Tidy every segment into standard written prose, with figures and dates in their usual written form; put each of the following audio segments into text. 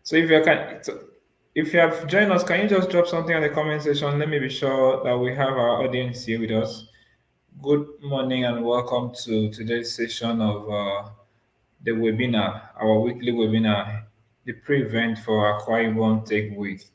So if you have joined us, can you just drop something on the comment section? Let me be sure that we have our audience here with us. Good morning and welcome to today's session of the webinar, our weekly webinar, the pre-event for AkwaIbom Tech Week.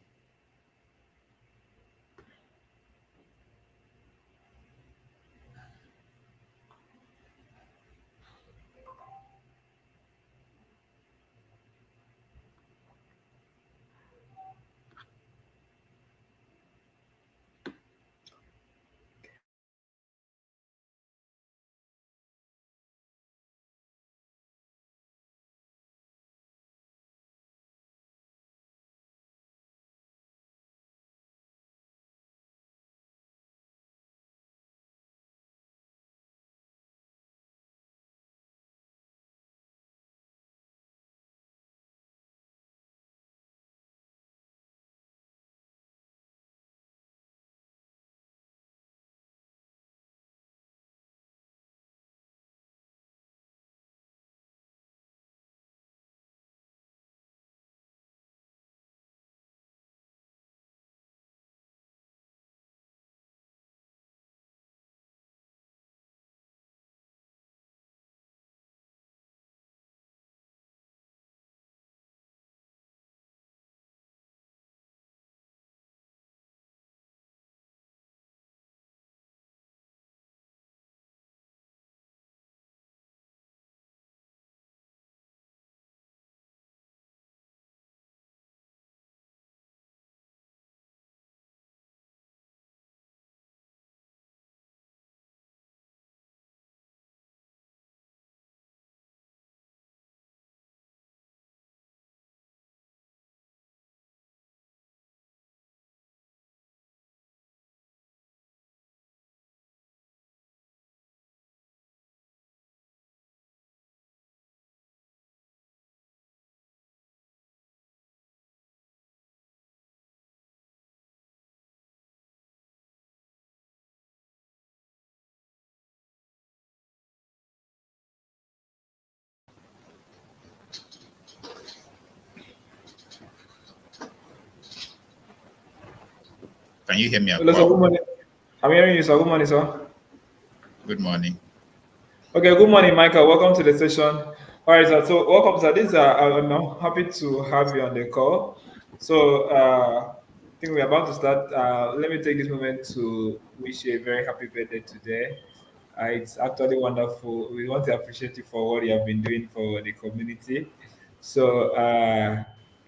Can you hear me, Hello, sir. Akwa? Good morning. I'm hearing you, sir. Good morning, sir. Good morning. Okay, good morning, Michael. Welcome to the session. All right, sir. So, welcome, sir. I'm happy to have you on the call. So, I think we're about to start. Let me take this moment to wish you a very happy birthday today. It's actually wonderful. We want to appreciate you for what you have been doing for the community. So,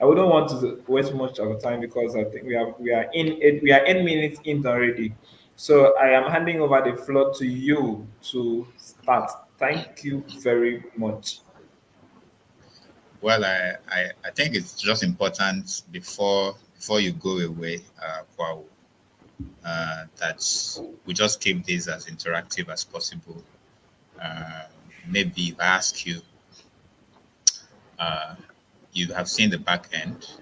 I wouldn't want to waste much of time because I think we are 8 minutes in already. So I am handing over the floor to you to start. Thank you very much. Well, I think it's just important before you go away, Akwa, that we just keep this as interactive as possible. Uh, Maybe if I ask you, uh, you have seen the back end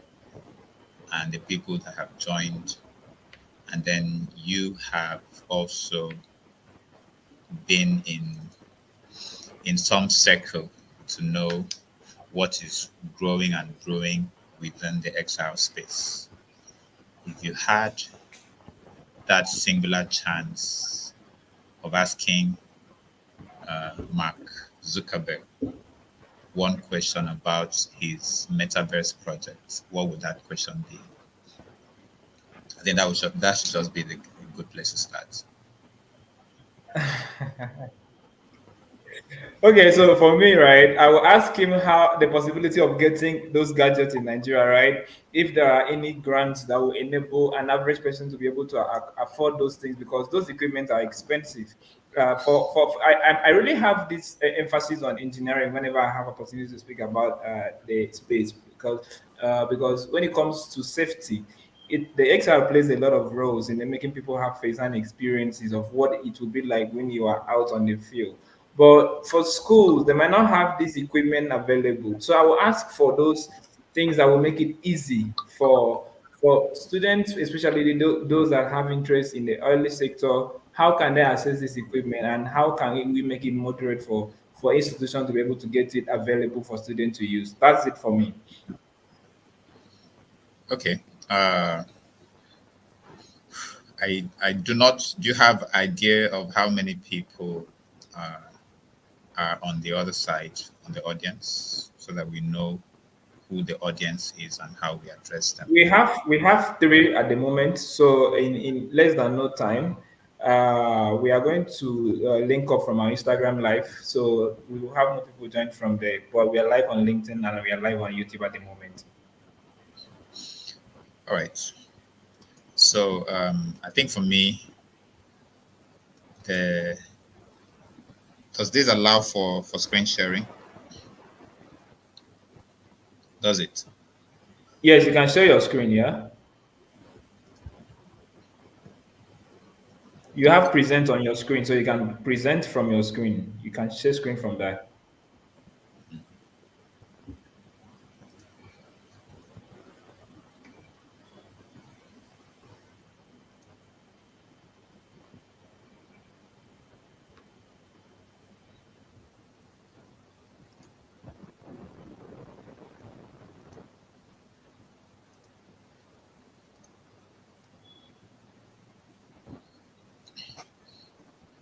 and the people that have joined, and then you have also been in some circle to know what is growing and growing within the XR space. If you had that singular chance of asking Mark Zuckerberg one question about his metaverse project, what would that question be? I think that should just be the a good place to start. Okay, so for me, right, I will ask him how the possibility of getting those gadgets in Nigeria, right? If there are any grants that will enable an average person to be able to afford those things, because those equipment are expensive. I really have this emphasis on engineering whenever I have opportunity to speak about the space because when it comes to safety, the XR plays a lot of roles in making people have first-hand experiences of what it will be like when you are out on the field. But for schools, they might not have this equipment available. So I will ask for those things that will make it easy for students, especially those that have interest in the early sector. How can they access this equipment, and how can we make it moderate for institutions to be able to get it available for students to use? That's it for me. Okay. Uh, I do not. Do you have idea of how many people uh, are on the other side, on the audience, so that we know who the audience is and how we address them? We have three at the moment. So in less than no time, we are going to link up from our Instagram live. So we will have more people join from there. But we are live on LinkedIn and we are live on YouTube at the moment. All right. So I think for me, the does this allow for screen sharing? Does it? Yes, you can share your screen. Yeah, you have Okay. present on your screen, so you can present from your screen. You can share screen from that.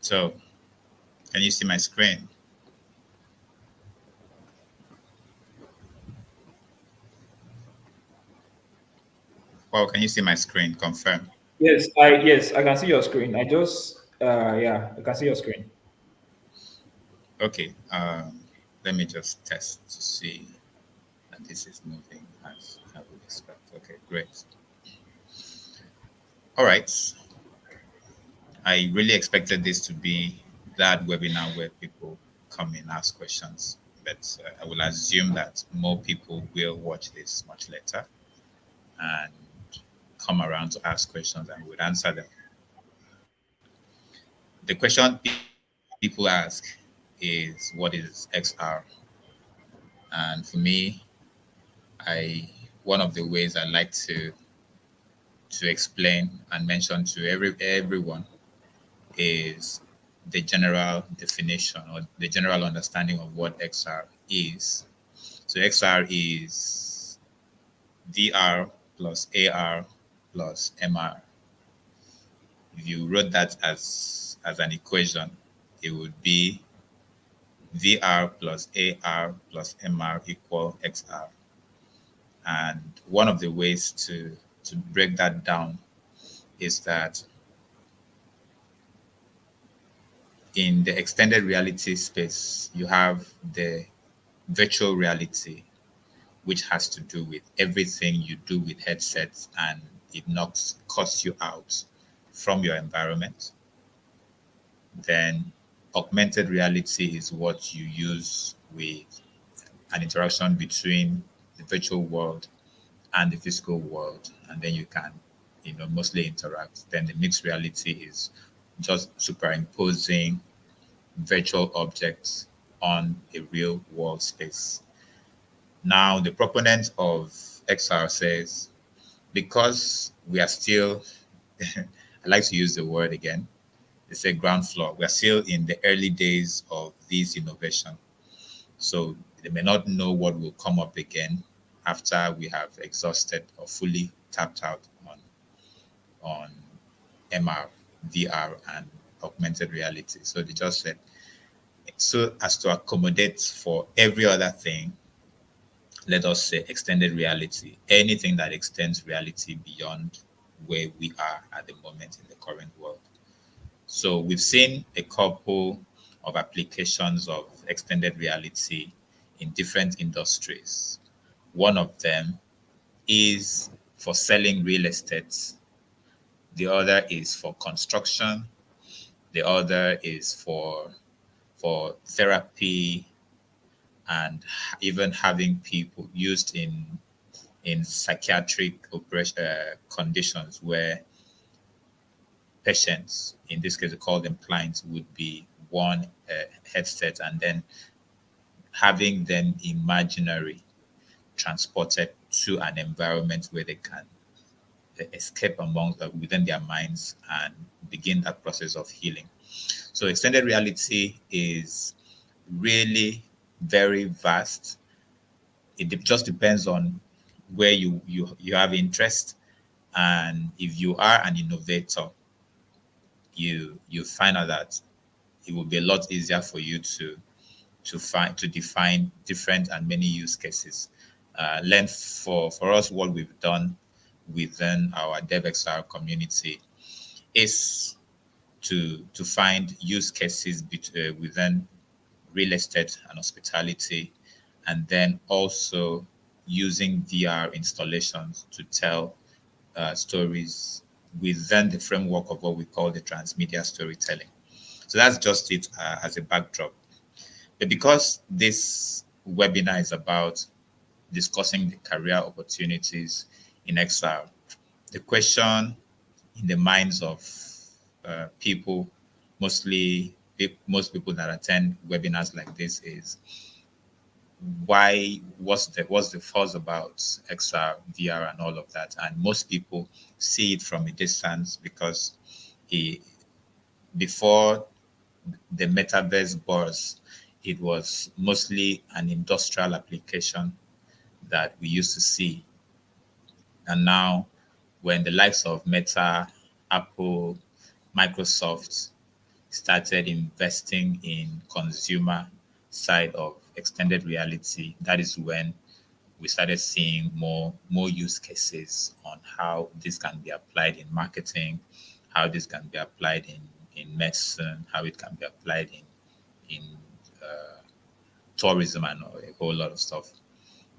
So can you see my screen? Well, can you see my screen? Confirm. Yes, I can see your screen. I just yeah, I can see your screen. Okay. Let me just test to see that this is moving as I would expect. Okay, great. All right. I really expected this to be that webinar where people come and ask questions, but I will assume that more people will watch this much later and come around to ask questions and would answer them. The question people ask is, what is XR? And for me, I one of the ways I like to explain and mention to everyone is the general definition or the general understanding of what XR is. So XR is VR plus AR plus MR. If you wrote that as an equation, it would be VR plus AR plus MR equal XR. And one of the ways to break that down is that in the extended reality space, you have the virtual reality, which has to do with everything you do with headsets and it knocks cuts you out from your environment. Then augmented reality is what you use with an interaction between the virtual world and the physical world, and then you can, mostly interact. Then the mixed reality is just superimposing virtual objects on a real world space. Now, the proponent of XR says because we are still, I like to use the word again, they say ground floor. We are still in the early days of this innovation. So they may not know what will come up again after we have exhausted or fully tapped out on MR, VR, and augmented reality. So they just said, so as to accommodate for every other thing, let us say extended reality, anything that extends reality beyond where we are at the moment in the current world. So we've seen a couple of applications of extended reality in different industries. One of them is for selling real estate. The other is for construction. The other is for therapy and even having people used in psychiatric operation, conditions where patients, in this case, we call them clients, would be one headset and then having them imaginary transported to an environment where they can escape among within their minds and begin that process of healing. So extended reality is really very vast. It just depends on where you have interest, and if you are an innovator, you find out that it will be a lot easier for you to define different and many use cases. Learn for us what we've done within our DevXR community is to find use cases within real estate and hospitality, and then also using VR installations to tell stories within the framework of what we call the transmedia storytelling. So that's just it as a backdrop. But because this webinar is about discussing the career opportunities in XR, the question in the minds of people, most people that attend webinars like this is, what's the fuss about XR, VR, and all of that? And most people see it from a distance because he, before the metaverse buzz, it was mostly an industrial application that we used to see. And now, when the likes of Meta, Apple, Microsoft started investing in consumer side of extended reality, that is when we started seeing more use cases on how this can be applied in marketing, how this can be applied in medicine, how it can be applied in tourism and a whole lot of stuff.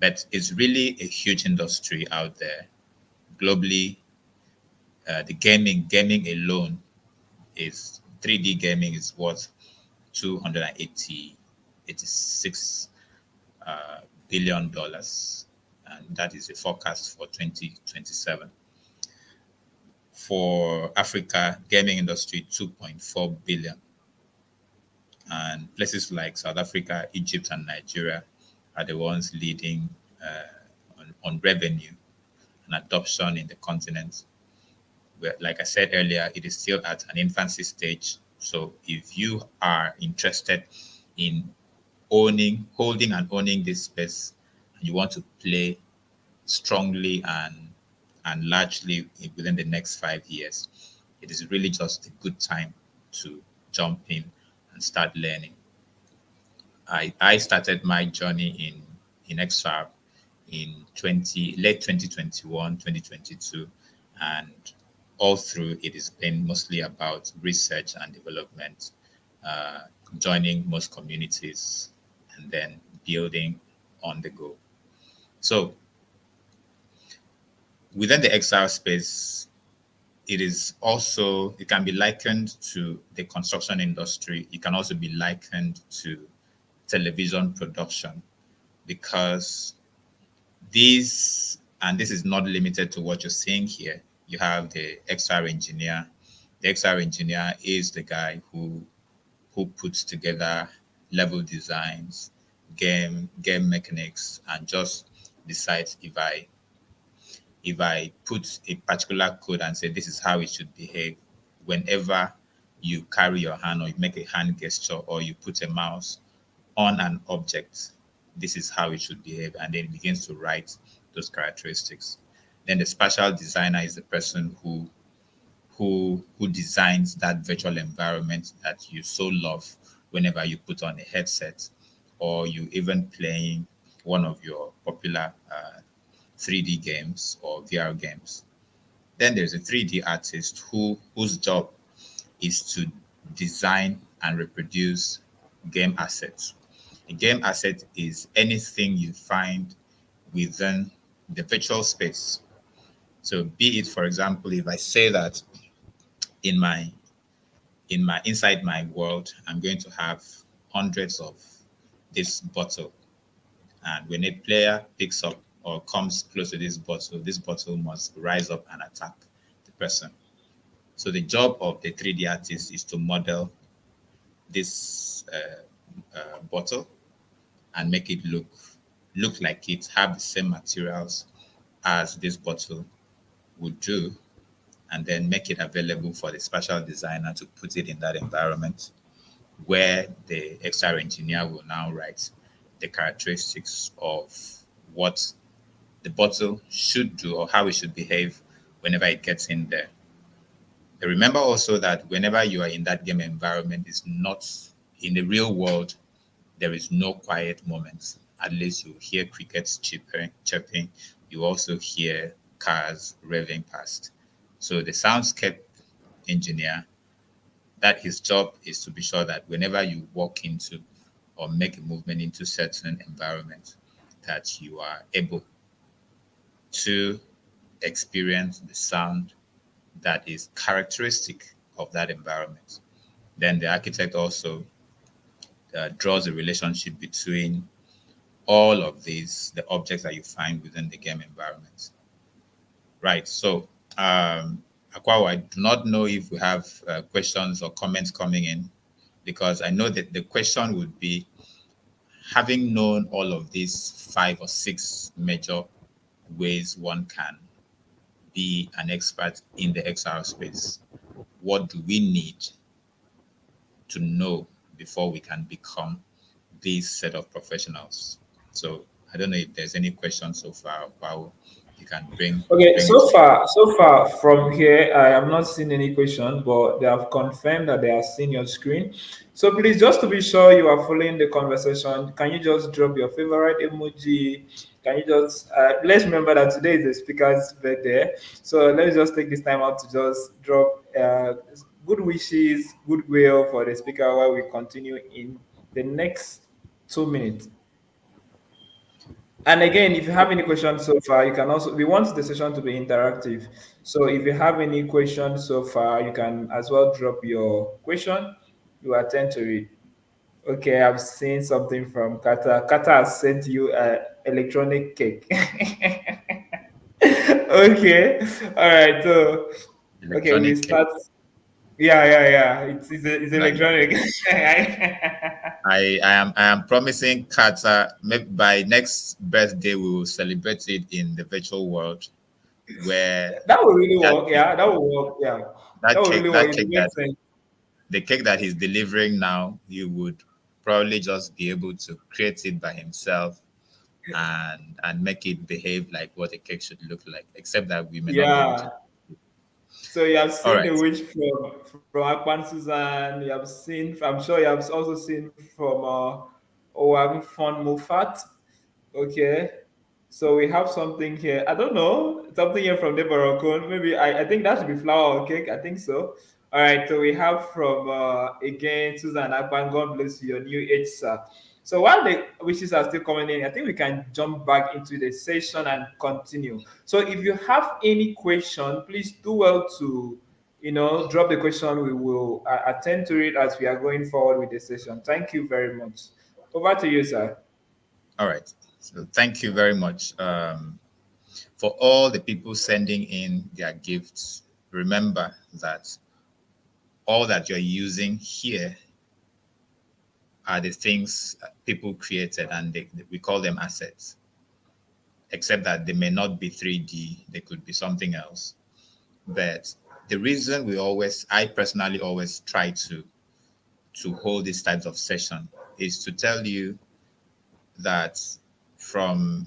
But it's really a huge industry out there globally. The gaming alone is 3D gaming is worth 286 billion dollars, and that is a forecast for 2027. For Africa, gaming industry 2.4 billion, and places like South Africa, Egypt, and Nigeria are the ones leading on revenue and adoption in the continent. Where, like I said earlier, it is still at an infancy stage. So if you are interested in holding and owning this space, and you want to play strongly and largely within the next 5 years, it is really just a good time to jump in and start learning. I started my journey in XR in late 2021, 2022, and all through it has been mostly about research and development, uh, joining most communities, and then building on the go. So within the XR space, it can be likened to the construction industry. It can also be likened to television production, because this is not limited to what you're seeing here. You have the XR engineer. The XR engineer is the guy who puts together level designs, game mechanics, and just decides if I put a particular code and say this is how it should behave, whenever you carry your hand or you make a hand gesture or you put a mouse on an object, this is how it should behave, and then it begins to write those characteristics. Then the spatial designer is the person who designs that virtual environment that you so love whenever you put on a headset, or you even playing one of your popular 3D games or VR games. Then there's a 3D artist whose job is to design and reproduce game assets. A game asset is anything you find within the virtual space. So be it, for example, if I say that in my inside my world, I'm going to have hundreds of this bottle. And when a player picks up or comes close to this bottle must rise up and attack the person. So the job of the 3D artist is to model this bottle and make it look like it have the same materials as this bottle would do, and then make it available for the spatial designer to put it in that environment where the XR engineer will now write the characteristics of what the bottle should do or how it should behave whenever it gets in there. But remember also that whenever you are in that game environment, it's not in the real world, there is no quiet moments. At least you hear crickets chirping. You also hear cars revving past. So the soundscape engineer, that his job is to be sure that whenever you walk into or make a movement into certain environments, that you are able to experience the sound that is characteristic of that environment. Then the architect also draws a relationship between all of these, the objects that you find within the game environment. Right. So, Akwawa, I do not know if we have questions or comments coming in, because I know that the question would be, having known all of these 5 or 6 major ways one can be an expert in the XR space, what do we need to know before we can become this set of professionals? So I don't know if there's any questions so far. Wow, you can Okay, bring it. so far from here, I am not seeing any question, but they have confirmed that they have seen your screen. So please, just to be sure you are following the conversation, can you just drop your favorite emoji? Can you just let's remember that today is the speaker's birthday, so let's just take this time out to just drop good wishes, goodwill for the speaker while we continue in the next 2 minutes. And again, if you have any questions so far, you can also, we want the session to be interactive. So if you have any questions so far, you can as well drop your question. You attend to it. Okay, I've seen something from Kata. Kata has sent you a electronic cake. Okay, all right. So okay, we Electronic cake. start. Yeah. It's Like, electronic. I am promising Kata, maybe by next birthday we will celebrate it in the virtual world, where That would really that work. cake, Yeah, that would work. Yeah, that would really work. that It cake that makes sense. the cake that he's delivering now, he would probably just be able to create it by himself and make it behave like what a cake should look like, except that we may not be able to. Yeah. So you have All seen the right. witch from Akpan Susan. You have seen. I'm sure you have also seen from Oh Having Fun Mufat. Okay. So we have something here. I don't know. Something here from Deborah Cone. Maybe I think that should be flour or cake. I think so. All right. So we have from again Susan Akpan. God bless you, your new age, sir. So while the wishes are still coming in, I think we can jump back into the session and continue. So if you have any question, please do well to drop the question. We will attend to it as we are going forward with the session. Thank you very much. Over to you, sir. All right. So thank you very much for all the people sending in their gifts. Remember that all that you're using here are the things people created, and we call them assets, except that they may not be 3D, they could be something else. But the reason I personally always try to hold these types of session is to tell you that from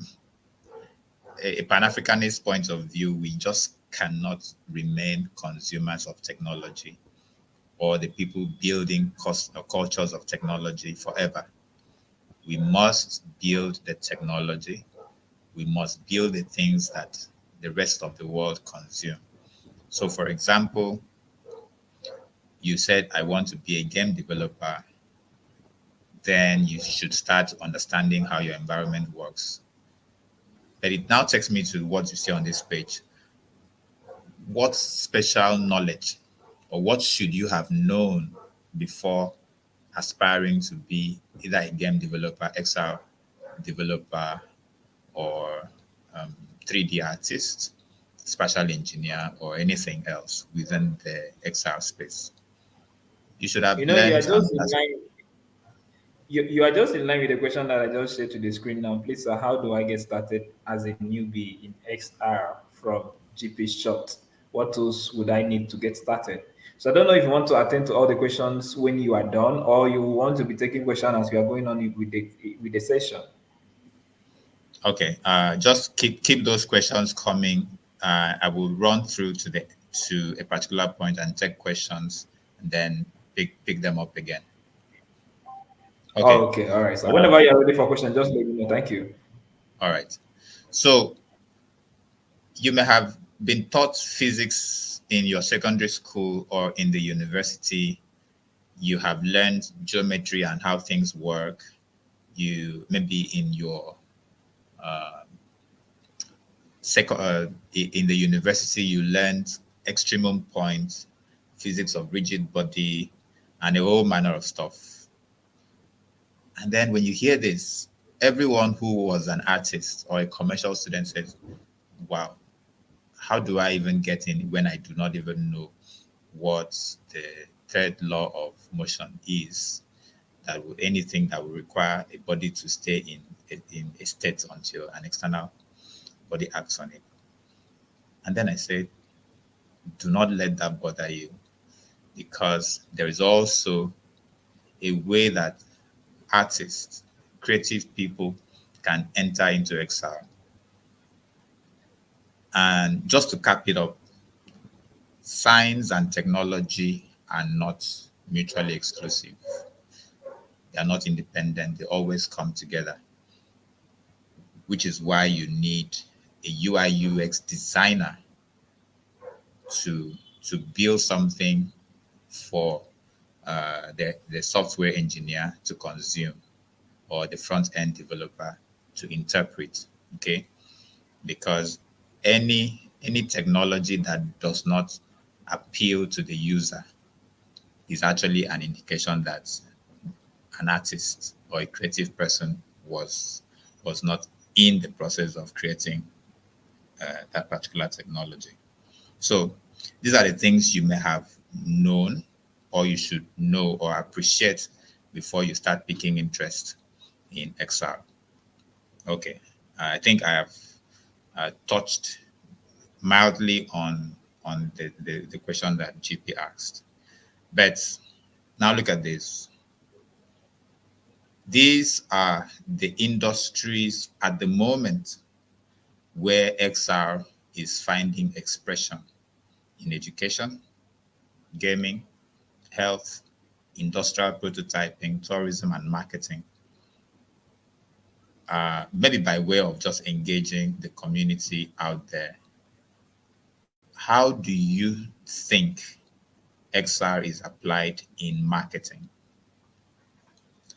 a Pan-Africanist point of view, we just cannot remain consumers of technology or the people building cultures of technology forever. We must build the technology. We must build the things that the rest of the world consume. So, for example, you said, I want to be a game developer, then you should start understanding how your environment works. But it now takes me to what you see on this page. What special knowledge or what should you have known before aspiring to be either a game developer, XR developer, or 3D artist, spatial engineer, or anything else within the XR space? You should have You are learned just in line. You are just in line with the question that I just shared to the screen now. Please, sir, how do I get started as a newbie in XR from GP Shot? What tools would I need to get started? So I don't know if you want to attend to all the questions when you are done, or you want to be taking questions as we are going on with the session. Okay. Just keep those questions coming. I will run through to a particular point and take questions, and then pick them up again. Oh, Okay. okay, all right. So Uh, whenever you're ready for question, just let me know. Thank you. all right. So you may have been taught physics in your secondary school or in the university. You have learned geometry and how things work. You maybe in your in the university you learned extremum point, physics of rigid body, and a whole manner of stuff. And then when you hear this, everyone who was an artist or a commercial student says, "Wow, how do I even get in when I do not even know what the third law of motion is? That would anything that would require a body to stay in a state until an external body acts on it." And then I said, do not let that bother you, because there is also a way that artists, creative people can enter into exile. And just to cap it up, science and technology are not mutually exclusive. They are not independent. They always come together, which is why you need a UI UX designer to build something for the software engineer to consume, or the front end developer to interpret. Okay, because any technology that does not appeal to the user is actually an indication that an artist or a creative person was not in the process of creating that particular technology. So these are the things you may have known, or you should know or appreciate before you start picking interest in XR. Okay, I think I have touched mildly on the question that GP asked. But now look at this. These are the industries at the moment where XR is finding expression: in education, gaming, health, industrial prototyping, tourism, and marketing. Maybe by way of just engaging the community out there. How do you think XR is applied in marketing?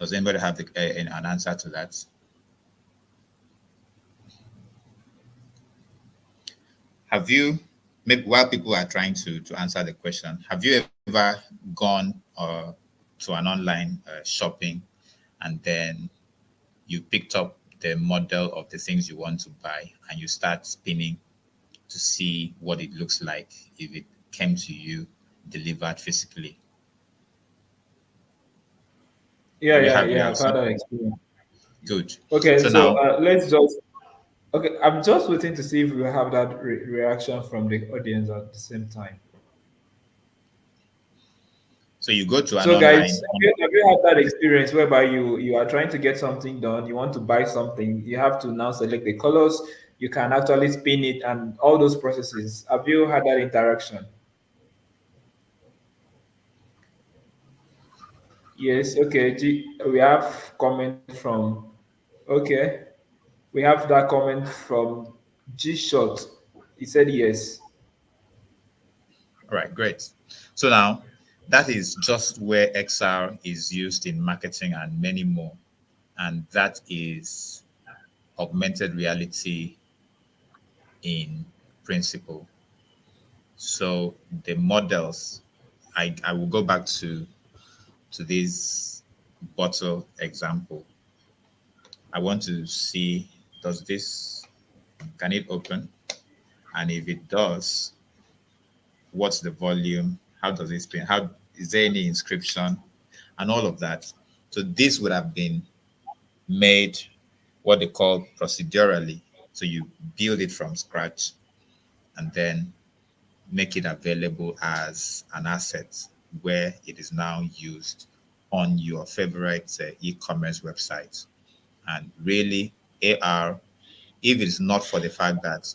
Does anybody have an answer to that? Have you, maybe while people are trying to answer the question, have you ever gone to an online shopping, and then you picked up the model of the things you want to buy and you start spinning to see what it looks like if it came to you delivered physically? Yeah, Do we yeah, have yeah. I've reaction? had that experience. Good. Okay, So so now, let's just. Okay, I'm just waiting to see if we have that reaction from the audience at the same time. so you go to an So, guys, online. have you had that experience whereby you are trying to get something done, you want to buy something, you have to now select the colors, you can actually spin it, and all those processes. Have you had that interaction? Yes. Okay. We have comment from. Okay, we have that comment from G Shot. He said yes. All right, great. So now that is just where XR is used in marketing and many more. And that is augmented reality in principle. So the models, I will go back to this bottle example. I want to see, does this, can it open? And if it does, what's the volume? How does it spin? How is there any inscription and all of that? So this would have been made what they call procedurally. So you build it from scratch and then make it available as an asset where it is now used on your favorite e-commerce website. And really, AR if it's not for the fact that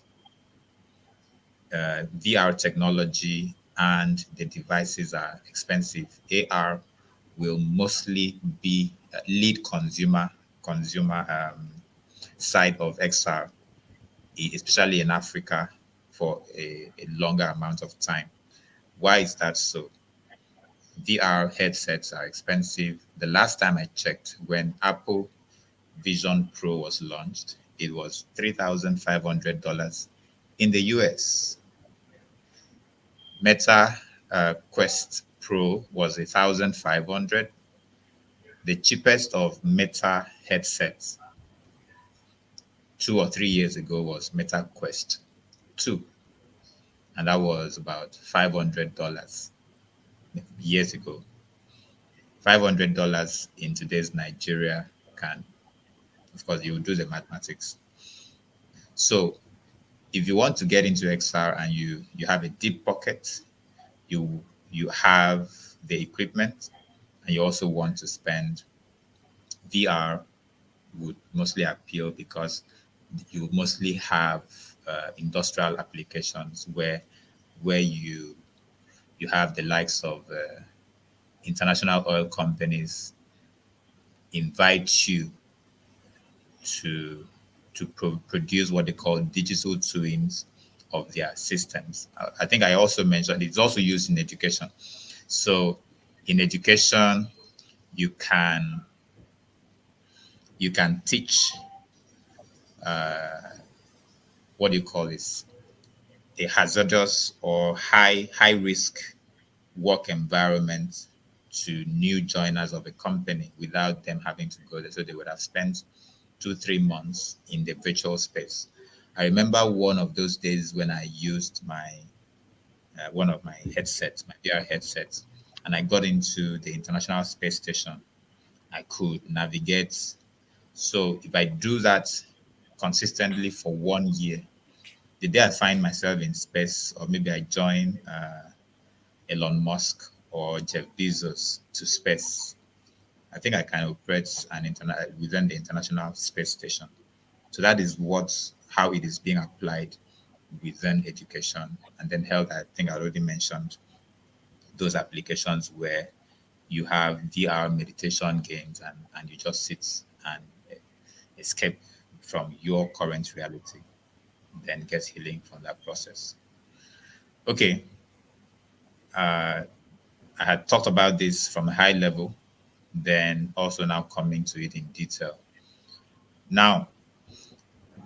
VR technology and the devices are expensive, AR will mostly be lead consumer side of XR, especially in Africa, for a longer amount of time. Why is that so? VR headsets are expensive. The last time I checked, when Apple Vision Pro was launched, it was $3,500 in the US. Meta Quest Pro was 1,500. The cheapest of Meta headsets 2 or 3 years ago was Meta Quest 2, and that was about $500 years ago. $500 in today's Nigeria can, of course, you will do the mathematics. So if you want to get into XR and you have a deep pocket, you have the equipment, and you also want to spend, VR would mostly appeal because you mostly have industrial applications where you have the likes of international oil companies invite you to produce what they call digital twins of their systems. I think I also mentioned it's also used in education. So in education, you can you can teach what do you call this, a hazardous or high risk work environment to new joiners of a company without them having to go there. So they would have spent 2 3 months in the virtual space. I remember one of those days when I used my one of my headsets, my VR headsets, and I got into the International Space Station. I could navigate. So if I do that consistently for 1 year, the day I find myself in space, or maybe I join Elon Musk or Jeff Bezos to space, I think I can operate an internet within the International Space Station. So that is what how it is being applied within education, and then health. I think I already mentioned those applications where you have VR meditation games, and you just sit and escape from your current reality, then get healing from that process. Okay, I had talked about this from a high level, then also now coming to it in detail. Now,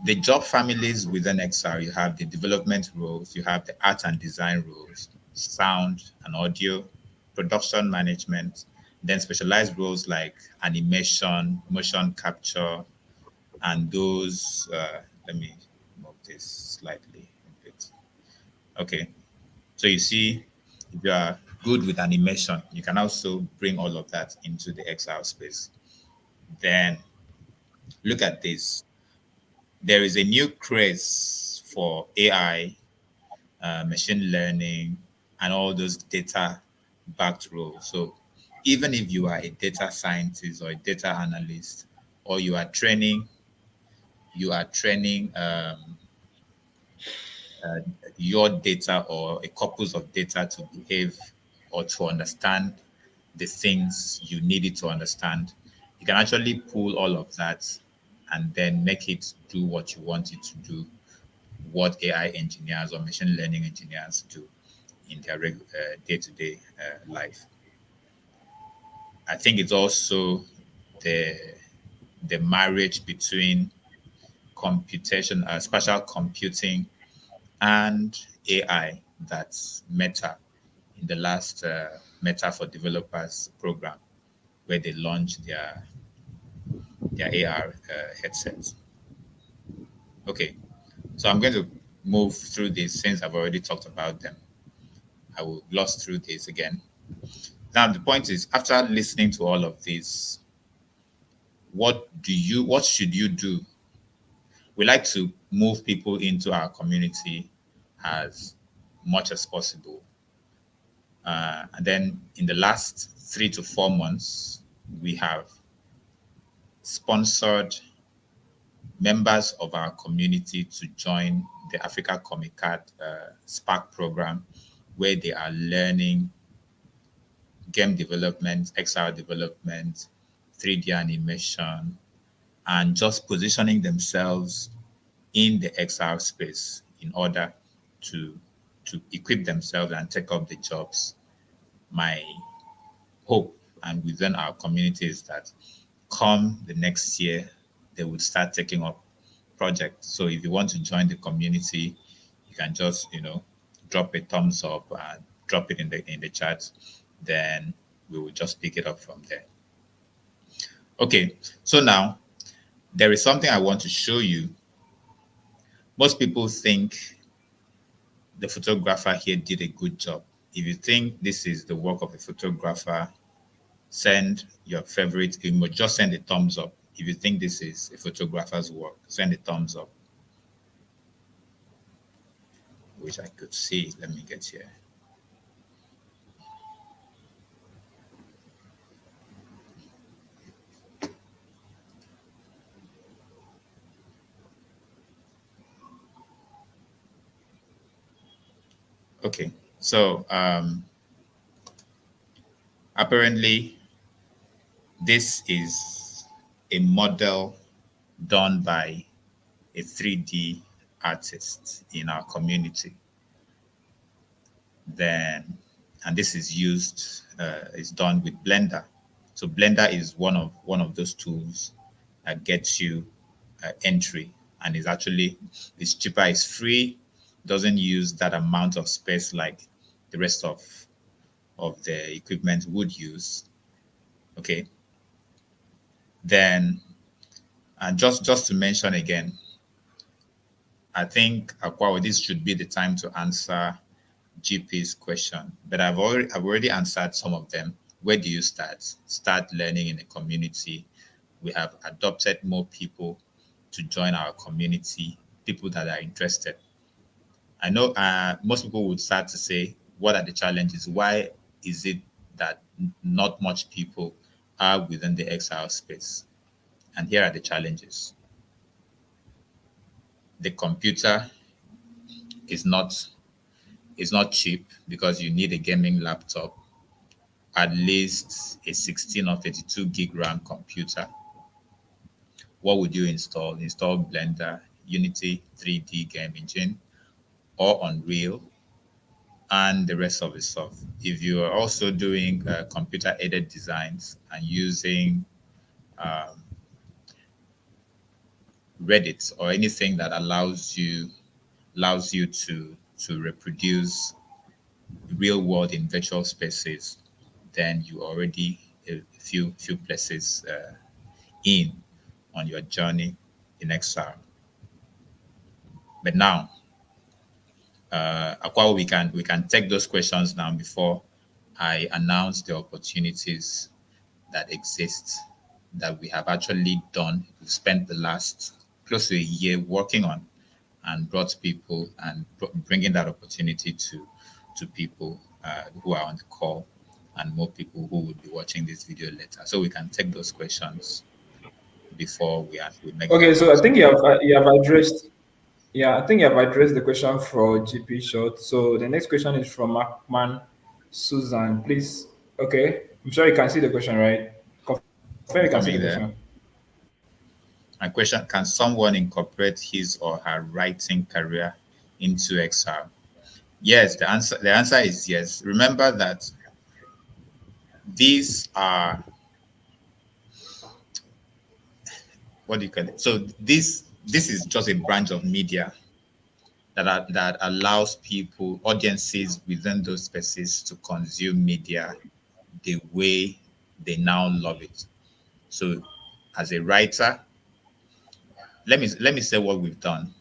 the job families within XR, you have the development roles, you have the art and design roles, sound and audio, production management, then specialized roles like animation, motion capture, and those. Let me move this slightly a bit. Okay, so you see, if you are good with animation, you can also bring all of that into the XR space. Then look at this. There is a new craze for AI, machine learning, and all those data backed roles. So even if you are a data scientist or a data analyst, or you are training your data or a corpus of data to behave or to understand the things you need it to understand, you can actually pull all of that and then make it do what you want it to do, what AI engineers or machine learning engineers do in their day-to-day life. I think it's also the the marriage between computation, spatial computing, and AI that's Meta in the last Meta for Developers program, where they launched their AR headsets. Okay, so I'm going to move through this since I've already talked about them. I will gloss through this again. Now, the point is, after listening to all of this, what should you do? We like to move people into our community as much as possible. And then in the last 3 to 4 months, we have sponsored members of our community to join the Africa Comic Card Spark program, where they are learning game development, XR development, 3D animation, and just positioning themselves in the XR space in order to equip themselves and take up the jobs. My hope and within our community is that come the next year, they would start taking up projects. So if you want to join the community, you can just, drop a thumbs up and drop it in the chat. Then we will just pick it up from there. Okay, so now there is something I want to show you. Most people think the photographer here did a good job. If you think this is the work of a photographer, send your favorite emoji. Just send a thumbs up. If you think this is a photographer's work, send a thumbs up. Which I could see. Let me get here. Okay, so apparently this is a model done by a 3D artist in our community. Then, and this is done with Blender. So Blender is one of those tools that gets you entry, and it's cheaper, it's free, doesn't use that amount of space like the rest of the equipment would use. Okay. Then, and just to mention again, I think this should be the time to answer GP's question, but I've already answered some of them. Where do you start? Start learning in a community. We have adopted more people to join our community, people that are interested. I know most people would start to say, what are the challenges? Why is it that not much people are within the XR space? And here are the challenges. The computer is not cheap because you need a gaming laptop, at least a 16 or 32 gig RAM computer. What would you install? Install Blender, Unity 3D game engine, or Unreal, and the rest of the stuff. If you are also doing computer-aided designs and using Reddit or anything that allows you to reproduce real world in virtual spaces, then you already a few places in on your journey in XR. But now, Akwa, we can take those questions now before I announce the opportunities that exist that we have actually done. We've spent the last close to a year working on and brought people and bringing that opportunity to people who are on the call and more people who will be watching this video later. So we can take those questions before we make the Okay, so I think announcement. you have addressed. Yeah, I think you have addressed the question for GP short. So the next question is from Markman Susan. Please, okay. I'm sure you can see the question, right? Confirm you can see the I'm question. coming there. My question, can someone incorporate his or her writing career into XR? Yes, the answer is yes. Remember that these are, what do you call it? So this is just a branch of media that allows people, audiences within those spaces to consume media the way they now love it. So as a writer, let me say what we've done.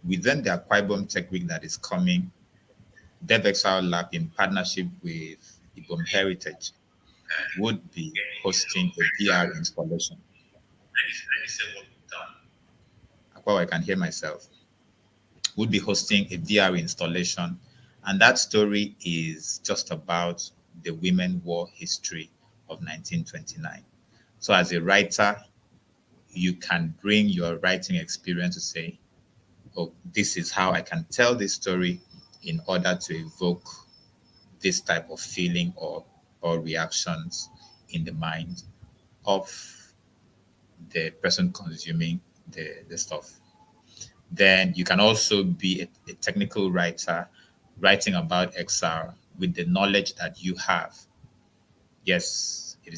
Within the AkwaIbom Tech Week that is coming, DevXR Lab in partnership with Ibom Heritage would be hosting a VR installation. Let me say what we've done. Akwa, I can hear myself. Would be hosting a VR installation, and that story is just about the women war history of 1929. So as a writer, you can bring your writing experience to say, oh, this is how I can tell this story in order to evoke this type of feeling or reactions in the mind of the person consuming the stuff. Then you can also be a technical writer writing about XR with the knowledge that you have. Yes, it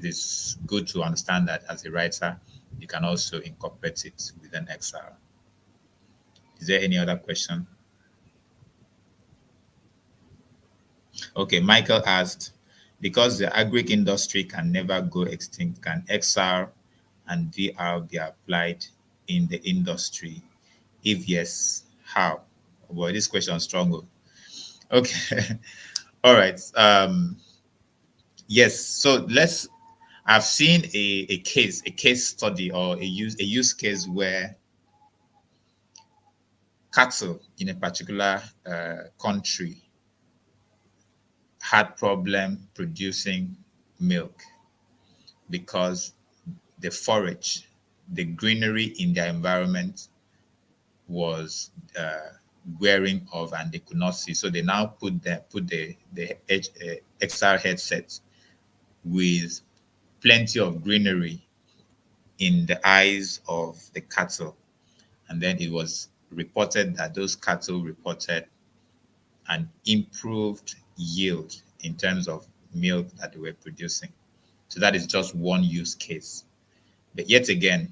is good to understand that as a writer, you can also incorporate it within XR. Is there any other question? Okay, Michael asked, because the agri industry can never go extinct, can XR and VR be applied in the industry? If yes, how? Boy, this question is strong. Okay. All right. Yes. So I've seen a case study or a use case where cattle in a particular country had problem producing milk because the forage, the greenery in their environment was wearing off and they could not see. So they now put the XR headset with plenty of greenery in the eyes of the cattle. And then it was reported that those cattle reported an improved yield in terms of milk that they were producing. So that is just one use case. But yet again,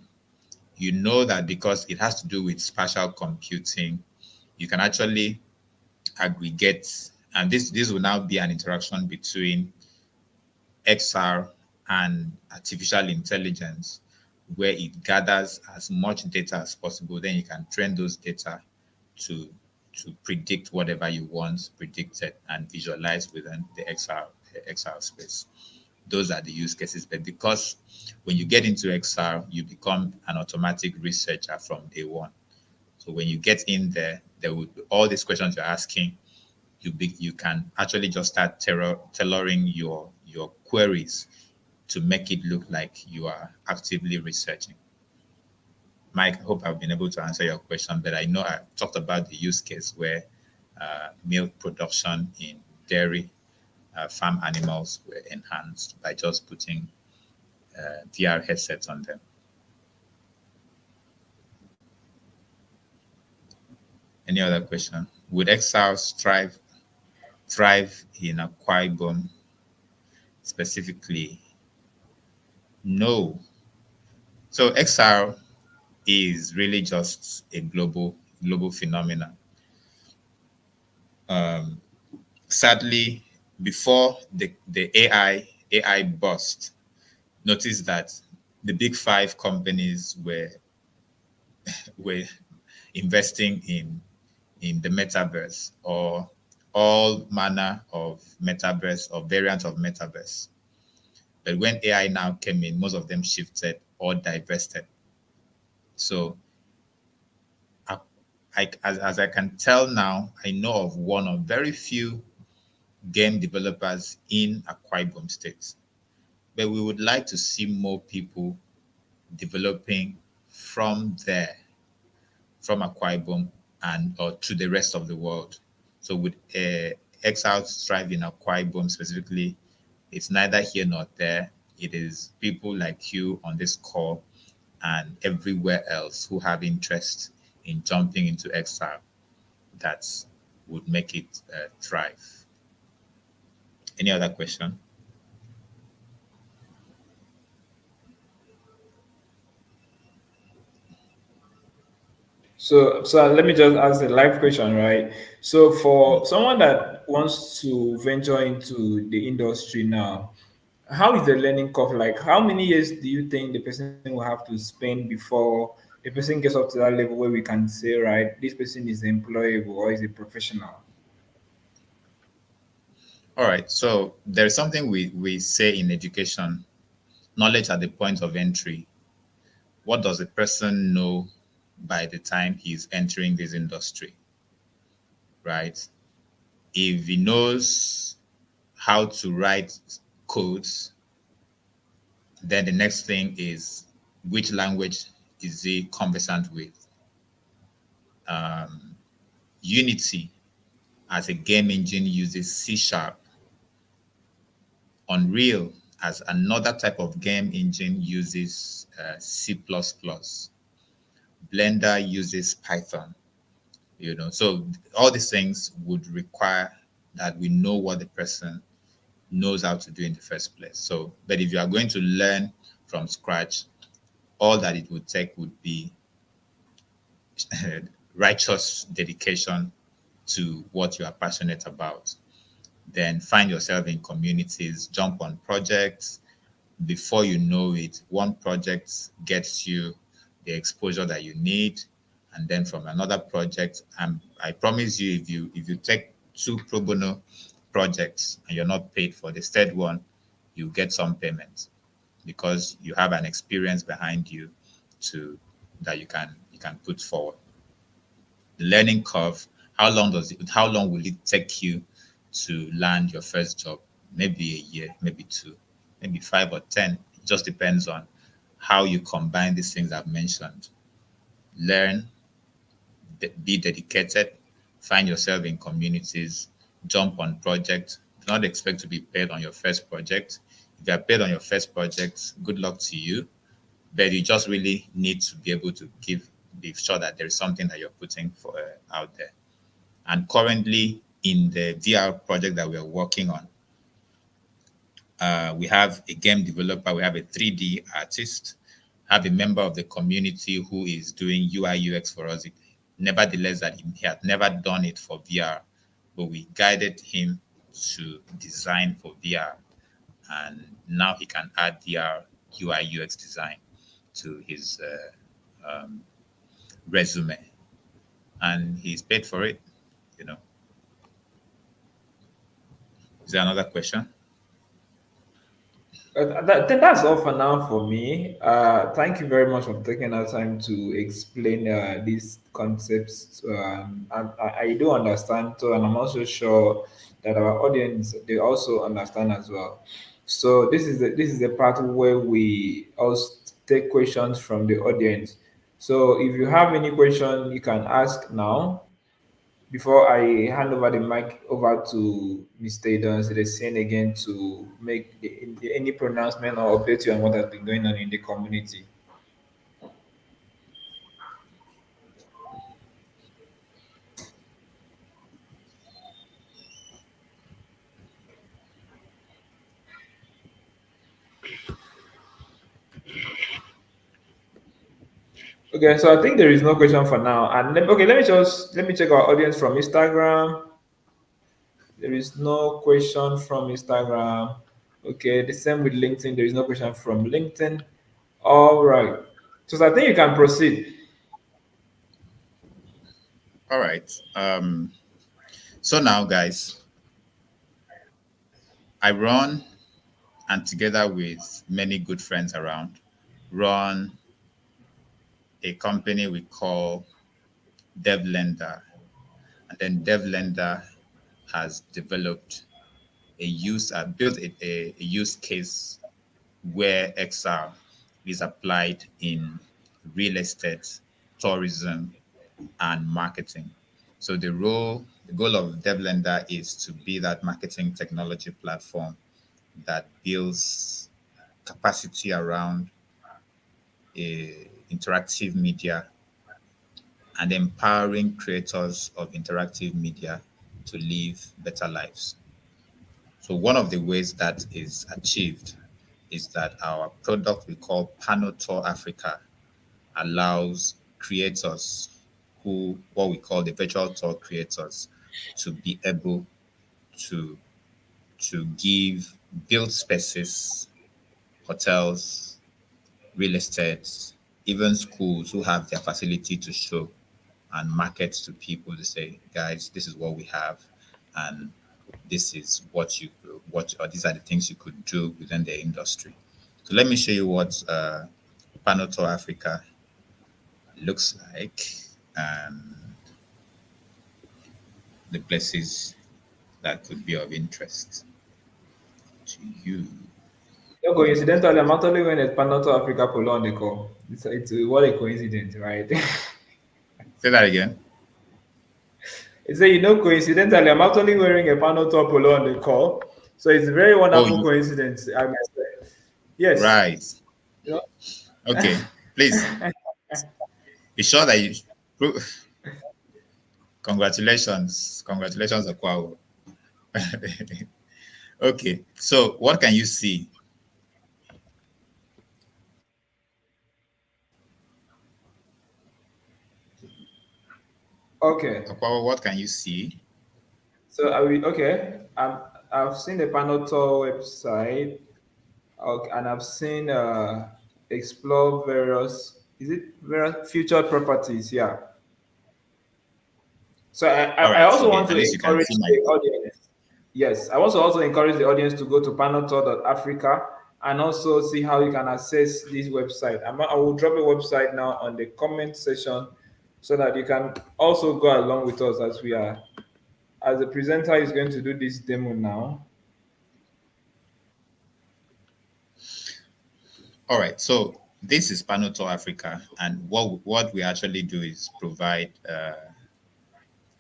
you know that because it has to do with spatial computing, you can actually aggregate, and this will now be an interaction between XR and artificial intelligence, where it gathers as much data as possible. Then you can train those data to predict whatever you want predicted and visualize within the XR space. Those are the use cases. But because when you get into XR, you become an automatic researcher from day one. So when you get in there, there will be all these questions you're asking. You can actually just start tailoring your queries to make it look like you are actively researching. Mike, I hope I've been able to answer your question, but I know I talked about the use case where milk production in dairy farm animals were enhanced by just putting VR headsets on them. Any other question? Would exiles thrive in AkwaIbom specifically? No. So XR is really just a global phenomenon. Um, Sadly, before the AI bust, notice that the big five companies were investing in the metaverse or all manner of metaverse or variants of metaverse. But when AI now came in, most of them shifted or divested. So as I can tell now, I know of one of very few game developers in AkwaIbom State. But we would like to see more people developing from there, from AkwaIbom and or to the rest of the world. So with XR Strive in AkwaIbom specifically, it's neither here nor there. It is people like you on this call and everywhere else who have interest in jumping into XR that would make it thrive. Any other question? So let me just ask a live question, right? So for someone that wants to venture into the industry now, how is the learning curve like? How many years do you think the person will have to spend before the person gets up to that level where we can say, right, this person is employable or is a professional? All right. So there's something we say in education, knowledge at the point of entry. What does a person know by the time he's entering this industry, right? If he knows how to write codes, then the next thing is which language is he conversant with. Um, Unity as a game engine uses C Sharp. Unreal as another type of game engine uses C++. Blender uses Python. So all these things would require that we know what the person knows how to do in the first place. So, but if you are going to learn from scratch, all that it would take would be righteous dedication to what you are passionate about. Then find yourself in communities, jump on projects. Before you know it, one project gets you the exposure that you need, and then from another project, I promise you, if you take two pro bono projects and you're not paid for the third one, you get some payment because you have an experience behind you to that you can put forward. The learning curve, how long will it take you to land your first job? Maybe a year, maybe two, maybe 5 or 10. It just depends on how you combine these things I've mentioned. Learn, be dedicated, find yourself in communities, jump on projects. Do not expect to be paid on your first project. If you are paid on your first project, good luck to you. But you just really need to be able to be sure that there is something that you're putting out there. And currently, in the VR project that we're working on, we have a game developer, we have a 3D artist, have a member of the community who is doing UI UX for us. Nevertheless, that he had never done it for VR, but we guided him to design for VR, and now he can add VR UI UX design to his resume, and he's paid for it. You know, is there another question? Then that's all for now for me. Thank you very much for taking the time to explain these concepts. I do understand, so, and I'm also sure that our audience they also understand as well. So this is the part where we also take questions from the audience. So if you have any question, you can ask now before I hand over the mic over to Mr. Idy Essien again to make any pronouncement or update you on what has been going on in the community. Okay, so I think there is no question for now. And okay, let me check our audience from Instagram. There is no question from Instagram. Okay, the same with LinkedIn. There is no question from LinkedIn. All right. So I think you can proceed. All right. So now, guys, I run, and together with many good friends around, run a company we call DevLender. And then DevLender has developed built a use case where XR is applied in real estate, tourism, and marketing. So the goal of DevLender is to be that marketing technology platform that builds capacity around interactive media and empowering creators of interactive media to live better lives. So one of the ways that is achieved is that our product we call Panel Tour Africa allows creators who what we call the virtual tour creators to be able to give build spaces, hotels, real estates, even schools who have their facility to show and market to people to say, guys, this is what we have, and this is what or these are the things you could do within the industry. So let me show you what Panoto Africa looks like and the places that could be of interest to you. No, coincidentally, I'm actually wearing a Panato Africa polo on the call. It's what a coincidence, right? Say that again. It's a, coincidentally, I'm actually wearing a Panato polo on the call. So it's a very Oh, wonderful coincidence, I must say. Yes. right. You Okay. Please be sure that you. pro- Congratulations. Congratulations, Akwawo. Okay. So, what can you see? okay. Akwawo, what can you see? So I will, okay. I've seen the Panato website. Okay, and I've seen explore various, is it various featured properties? Yeah. So All I right. also Okay. want At to least you can encourage see my. the audience. Yes, I want to also encourage the audience to go to panotour.africa and also see how you can access this website. I will drop a website now on the comment section so that you can also go along with us as we are, as the presenter is going to do this demo now. All right. So, this is Panoto Africa, and what we actually do is provide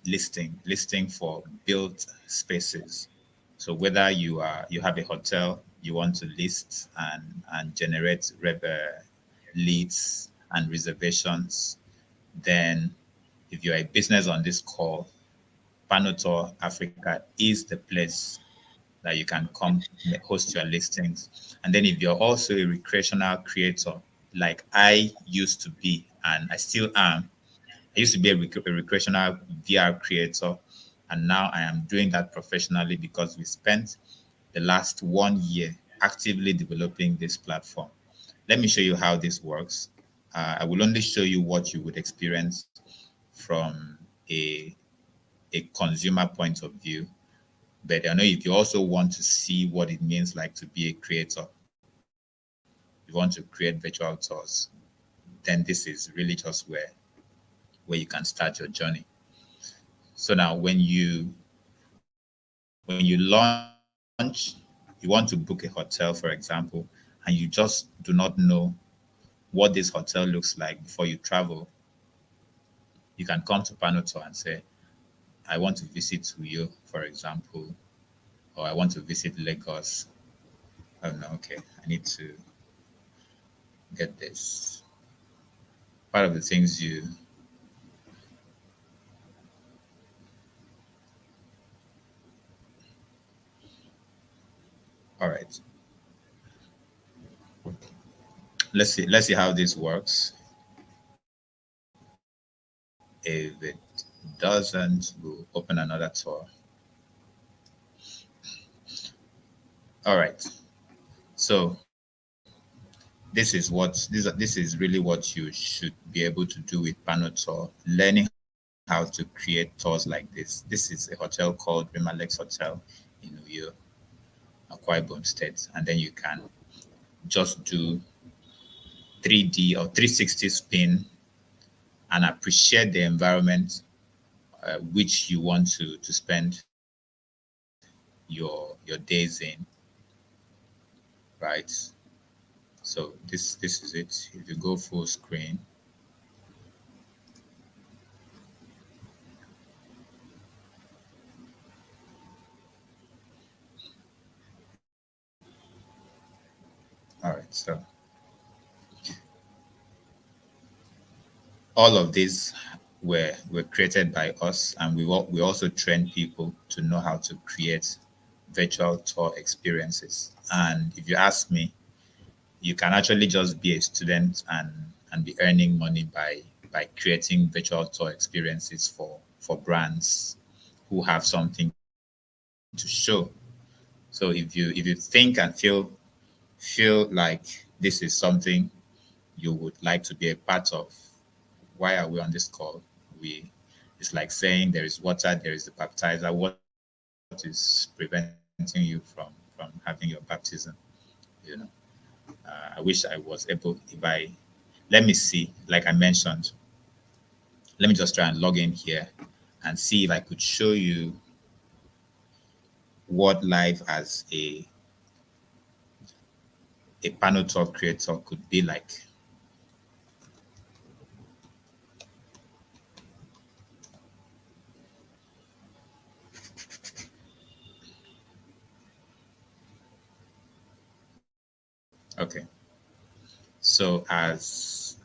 listing for built spaces. So whether you have a hotel you want to list and generate leads and reservations, then if you're a business on this call, Panotor Africa is the place that you can come host your listings. And then if you're also a recreational creator, like I used to be, and I still am, I used to be a recreational VR creator, and now I am doing that professionally because we spent the last 1 year actively developing this platform. Let me show you how this works. I will only show you what you would experience from a, a consumer point of view. But I know if you also want to see what it means like to be a creator, you want to create virtual tours, then this is really just where you can start your journey. So now when you launch, you want to book a hotel, for example, and you just do not know what this hotel looks like before you travel, you can come to Panoto and say, I want to visit Uyo, for example, or I want to visit Lagos. Oh no, okay, I need to get this. Part of the things you all right. Let's see how this works. If it doesn't, we'll open another tour. All right. So this is really what you should be able to do with Panotour, learning how to create tours like this. This is a hotel called Remalex Hotel in Uyo, AkwaIbom State, and then you can just do 3D or 360 spin and appreciate the environment which you want to spend your days in, right? So this is it. If you go full screen, all right. So all of these were created by us, and we also train people to know how to create virtual tour experiences. And if you ask me, you can actually just be a student and be earning money by creating virtual tour experiences for brands who have something to show. So if you think and feel like this is something you would like to be a part of, why are we on this call? We It's like saying there is water, there is the baptizer. What is preventing you from having your baptism? You know, I wish I was able. If I Let me see, like I mentioned, let me just try and log in here and see if I could show you what life as a panel tour creator could be like. Okay. So as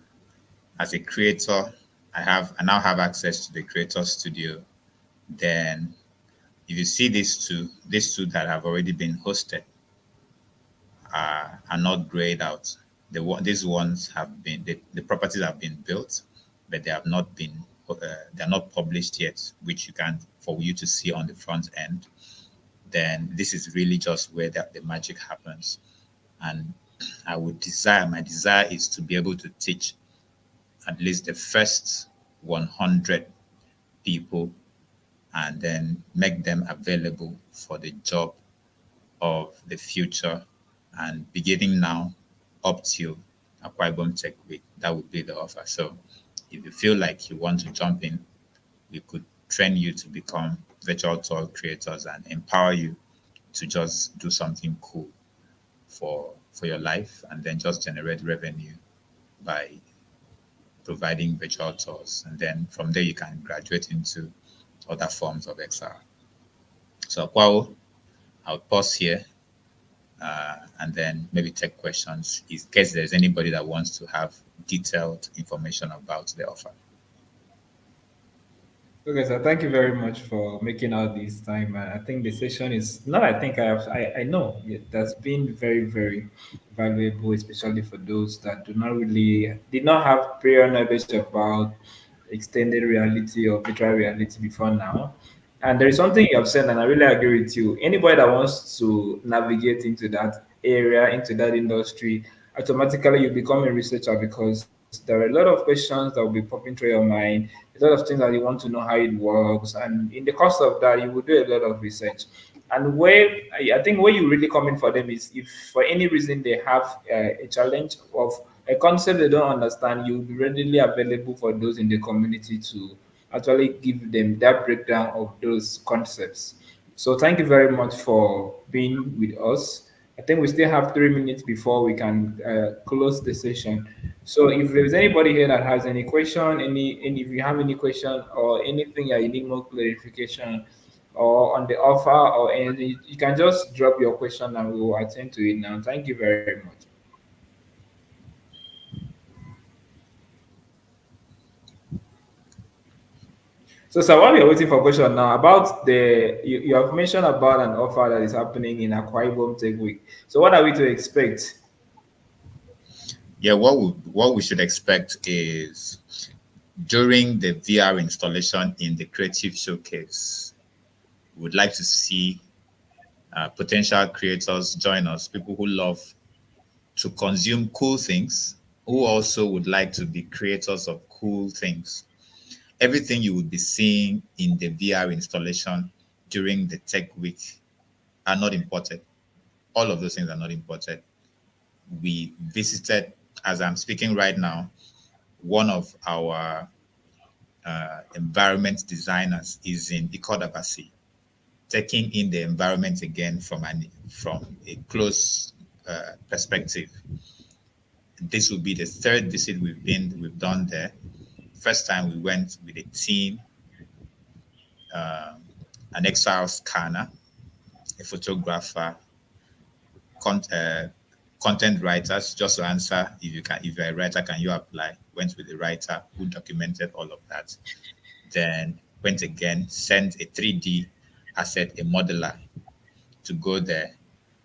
a creator, I now have access to the creator studio. Then if you see these two that have already been hosted are not grayed out. These ones have been the properties have been built, but they have not been they are not published yet, which you can for you to see on the front end. Then this is really just where the magic happens. And my desire is to be able to teach at least the first 100 people and then make them available for the job of the future. And beginning now up till AkwaIbom Tech Week, that would be the offer. So if you feel like you want to jump in, we could train you to become virtual tour creators and empower you to just do something cool for your life and then just generate revenue by providing virtual tours. And then from there you can graduate into other forms of XR. So Kwao, I'll pause here and then maybe take questions in case there's anybody that wants to have detailed information about the offer. Okay, so thank you very much for making out this time. I think the session is not. I think I know it has been very very valuable, especially for those that do not really did not have prior knowledge about extended reality or virtual reality before now. And there is something you have said, and I really agree with you. Anybody that wants to navigate into that area, into that industry, automatically you become a researcher because there are a lot of questions that will be popping through your mind, a lot of things that you want to know how it works, and in the course of that, you will do a lot of research. And where I think where you really come in for them is if for any reason they have a challenge of a concept they don't understand, you'll be readily available for those in the community to actually give them that breakdown of those concepts. So thank you very much for being with us. I think we still have 3 minutes before we can close the session. So if there's anybody here that has any question, any if you have any question or anything that you need more clarification or on the offer or anything, you can just drop your question and we will attend to it now. Thank you very much. So, sir, while we are waiting for question now about you have mentioned about an offer that is happening in AkwaIbom Tech Week. So, what are we to expect? Yeah, what we should expect is during the VR installation in the creative showcase, we would like to see potential creators join us, people who love to consume cool things, who also would like to be creators of cool things. Everything you would be seeing in the VR installation during the tech week are not imported. All of those things are not imported. We visited, as I'm speaking right now, one of our environment designers is in Ikodabasi, taking in the environment again from a close perspective. This will be the third visit we've done there. First time we went with a team, um, an XR scanner, a photographer, con- uh, content writers. Just to answer, if you're a writer, can you apply? Went with a writer who documented all of that. Then went again, sent a 3D asset, a modeler to go there,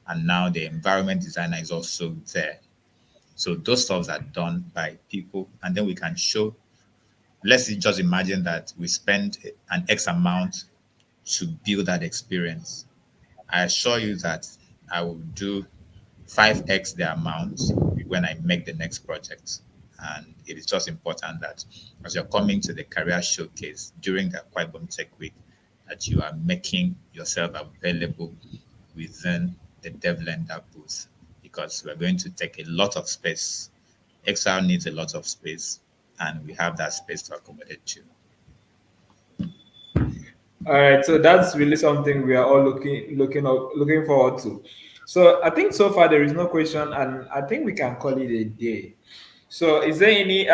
and now the environment designer is also there. So those stuffs are done by people, and then we can show. Let's just imagine that we spend an X amount to build that experience. I assure you that I will do 5x the amount when I make the next project. And it is just important that as you're coming to the career showcase during the AkwaIbom Tech Week, that you are making yourself available within the DevLender booth because we're going to take a lot of space. XR needs a lot of space, and we have that space to accommodate you. All right, so that's really something we are all looking forward to. So I think so far there is no question, and I think we can call it a day. So is there any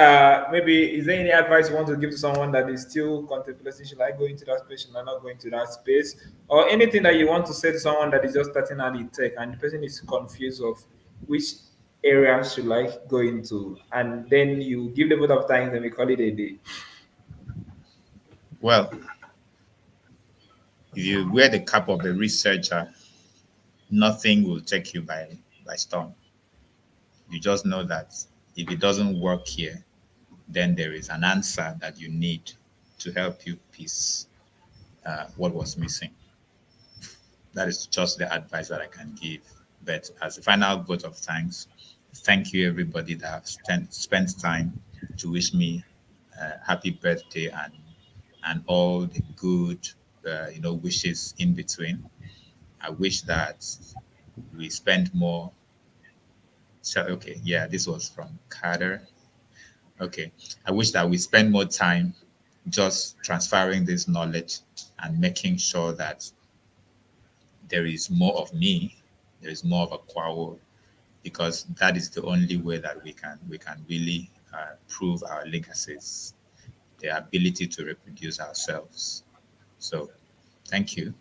maybe is there any advice you want to give to someone that is still contemplating, should I go into that space, should I not go into that space? Or anything that you want to say to someone that is just starting out in tech and the person is confused of which area should I go into, and then you give the vote of time, then we call it a day. Well, if you wear the cap of a researcher, nothing will take you by storm. You just know that if it doesn't work here, then there is an answer that you need to help you piece what was missing. That is just the advice that I can give. But as a final vote of thanks, thank you everybody that have spent time to wish me happy birthday and all the good wishes in between. I wish that we spend more. So okay, yeah, this was from Carter. Okay, I wish that we spend more time just transferring this knowledge and making sure that there is more of me, there is more of a Kwawo, because that is the only way that we can really prove our legacies, the ability to reproduce ourselves. So, thank you.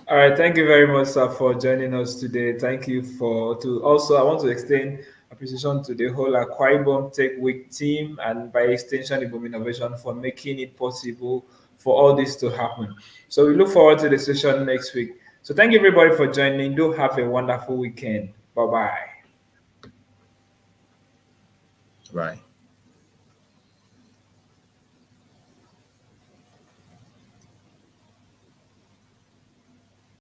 All right, thank you very much, sir, for joining us today. Thank you for to also I want to extend appreciation to the whole AkwaIbom Tech Week team and by extension Ibom Innovation for making it possible for all this to happen. So we look forward to the session next week. So thank you everybody for joining. Do have a wonderful weekend. Bye bye. Bye.